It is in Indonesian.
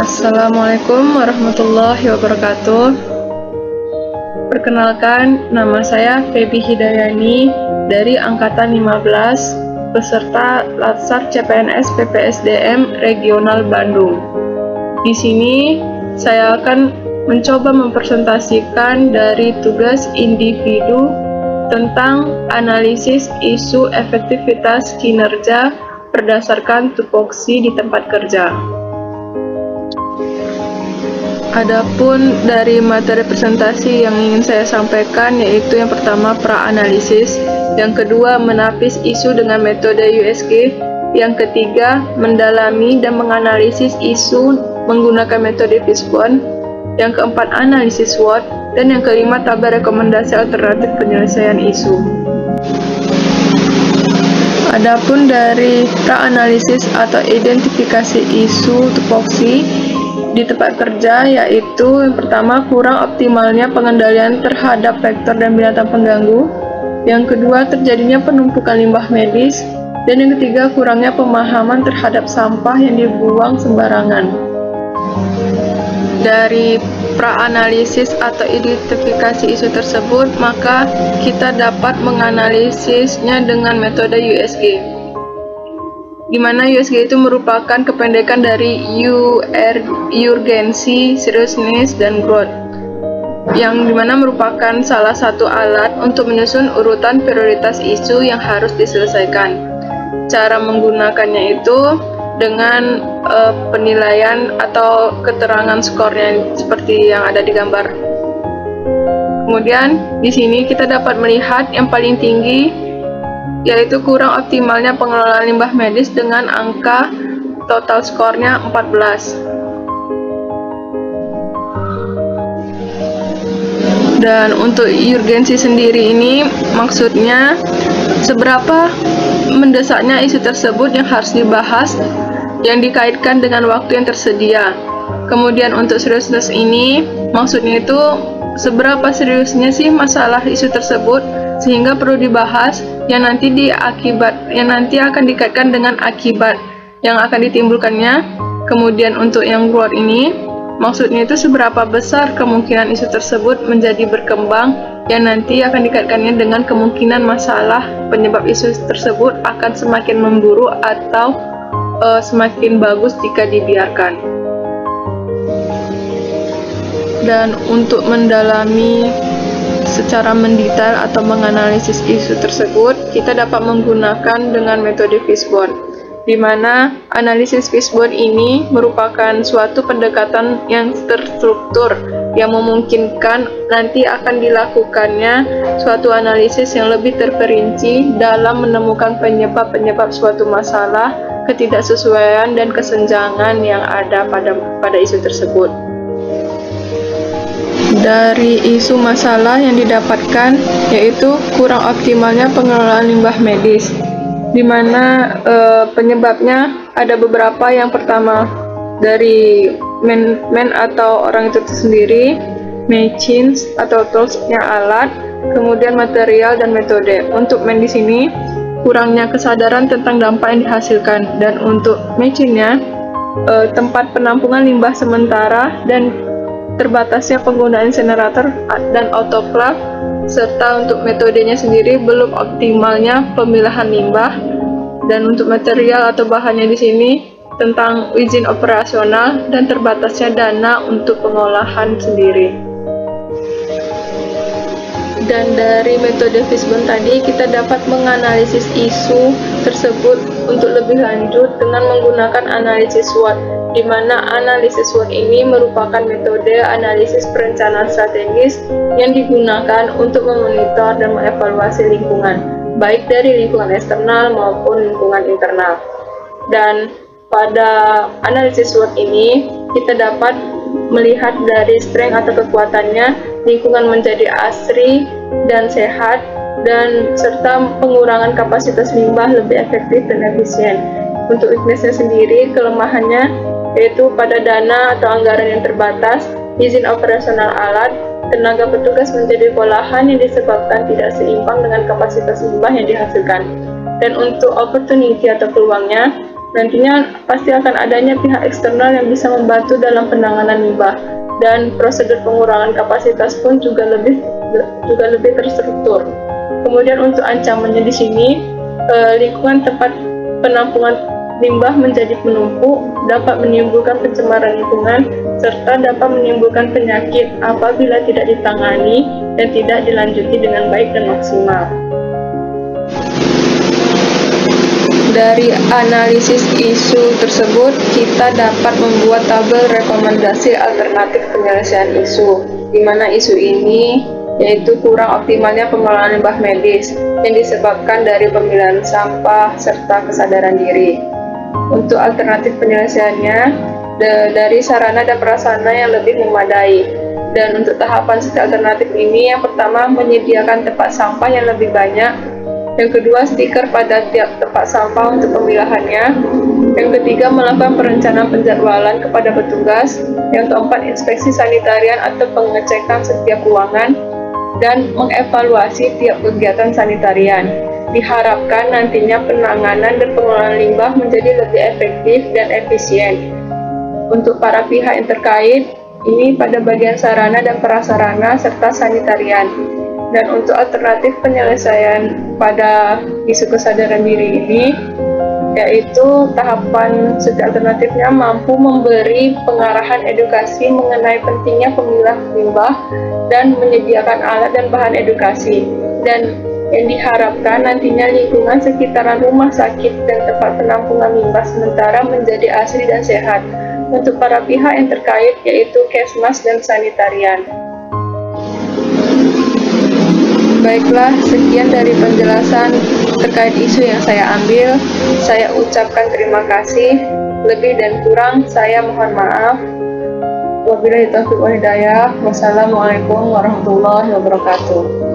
Assalamualaikum warahmatullahi wabarakatuh. Perkenalkan, nama saya Feby Hidayani dari Angkatan 15, peserta Latsar CPNS PPSDM Regional Bandung. Di sini, saya akan mencoba mempresentasikan dari tugas individu tentang analisis isu efektivitas kinerja berdasarkan tupoksi di tempat kerja. Adapun dari materi presentasi yang ingin saya sampaikan yaitu yang pertama pra-analisis, yang kedua menapis isu dengan metode USG, yang ketiga mendalami dan menganalisis isu menggunakan metode Fishbone, yang keempat analisis SWOT, dan yang kelima tabel rekomendasi alternatif penyelesaian isu. Adapun dari pra-analisis atau identifikasi isu tupoksi di tempat kerja, yaitu yang pertama kurang optimalnya pengendalian terhadap vektor dan binatang pengganggu, yang kedua terjadinya penumpukan limbah medis, dan yang ketiga kurangnya pemahaman terhadap sampah yang dibuang sembarangan. Dari pra-analisis atau identifikasi isu tersebut, maka kita dapat menganalisisnya dengan metode USG, di mana USG itu merupakan kependekan dari urgency, seriousness, dan growth, yang dimana merupakan salah satu alat untuk menyusun urutan prioritas isu yang harus diselesaikan. Cara menggunakannya itu dengan penilaian atau keterangan skornya seperti yang ada di gambar. Kemudian di sini kita dapat melihat yang paling tinggi yaitu kurang optimalnya pengelolaan limbah medis dengan angka total skornya 14. Dan untuk urgensi sendiri ini maksudnya seberapa mendesaknya isu tersebut yang harus dibahas yang dikaitkan dengan waktu yang tersedia. Kemudian untuk seriousness ini maksudnya itu seberapa seriusnya sih masalah isu tersebut sehingga perlu dibahas yang nanti akan dikaitkan dengan akibat yang akan ditimbulkannya. Kemudian untuk yang growth ini maksudnya itu seberapa besar kemungkinan isu tersebut menjadi berkembang yang nanti akan dikaitkannya dengan kemungkinan masalah penyebab isu tersebut akan semakin memburuk atau semakin bagus jika dibiarkan. Dan untuk mendalami secara mendetail atau menganalisis isu tersebut, kita dapat menggunakan dengan metode Fishbone, di mana analisis Fishbone ini merupakan suatu pendekatan yang terstruktur yang memungkinkan nanti akan dilakukannya suatu analisis yang lebih terperinci dalam menemukan penyebab-penyebab suatu masalah, ketidaksesuaian dan kesenjangan yang ada pada isu tersebut. Dari isu masalah yang didapatkan yaitu kurang optimalnya pengelolaan limbah medis, di mana penyebabnya ada beberapa. Yang pertama dari man atau orang itu sendiri, machines atau toolsnya alat, kemudian material dan metode. Untuk man di sini kurangnya kesadaran tentang dampak yang dihasilkan, dan untuk machine-nya tempat penampungan limbah sementara dan terbatasnya penggunaan insinerator dan autoclave, serta untuk metodenya sendiri belum optimalnya pemilahan limbah. Dan untuk material atau bahannya di sini tentang izin operasional dan terbatasnya dana untuk pengolahan sendiri. Dan dari metode Fishbone tadi kita dapat menganalisis isu tersebut untuk lebih lanjut dengan menggunakan analisis SWOT, di mana analisis SWOT ini merupakan metode analisis perencanaan strategis yang digunakan untuk memonitor dan mengevaluasi lingkungan, baik dari lingkungan eksternal maupun lingkungan internal. Dan pada analisis SWOT ini kita dapat melihat dari strength atau kekuatannya, lingkungan menjadi asri dan sehat, dan serta pengurangan kapasitas limbah lebih efektif dan efisien. Untuk weakness-nya sendiri, kelemahannya yaitu pada dana atau anggaran yang terbatas, izin operasional alat, tenaga petugas menjadi kewalahan yang disebabkan tidak seimbang dengan kapasitas limbah yang dihasilkan. Dan untuk opportunity atau peluangnya, Nantinya pasti akan adanya pihak eksternal yang bisa membantu dalam penanganan limbah, dan prosedur pengurangan kapasitas pun juga lebih terstruktur. Kemudian untuk ancamannya di sini, lingkungan tempat penampungan limbah menjadi menumpuk, dapat menimbulkan pencemaran lingkungan, serta dapat menimbulkan penyakit apabila tidak ditangani dan tidak dilanjuti dengan baik dan maksimal. Dari analisis isu tersebut, kita dapat membuat tabel rekomendasi alternatif penyelesaian isu, di mana isu ini yaitu kurang optimalnya pengelolaan limbah medis yang disebabkan dari pemilihan sampah serta kesadaran diri. Untuk alternatif penyelesaiannya, dari sarana dan prasarana yang lebih memadai. Dan untuk tahapan studi alternatif ini, yang pertama menyediakan tempat sampah yang lebih banyak. Yang kedua, stiker pada tiap tempat sampah untuk pemilahannya. Yang ketiga, melakukan perencanaan penjadwalan kepada petugas. Yang keempat, inspeksi sanitarian atau pengecekan setiap ruangan dan mengevaluasi tiap kegiatan sanitarian. Diharapkan nantinya penanganan dan pengelolaan limbah menjadi lebih efektif dan efisien. Untuk para pihak yang terkait, ini pada bagian sarana dan prasarana serta sanitarian. Dan untuk alternatif penyelesaian pada isu kesadaran diri ini, yaitu tahapan studi alternatifnya mampu memberi pengarahan edukasi mengenai pentingnya pemilah limbah dan menyediakan alat dan bahan edukasi. Dan yang diharapkan nantinya lingkungan sekitaran rumah sakit dan tempat penampungan limbah sementara menjadi asri dan sehat untuk para pihak yang terkait, yaitu Kesmas dan sanitarian. Baiklah, sekian dari penjelasan terkait isu yang saya ambil. Saya ucapkan terima kasih. Lebih dan kurang saya mohon maaf. Wabillahi taufiq wal hidayah. Wassalamualaikum warahmatullahi wabarakatuh.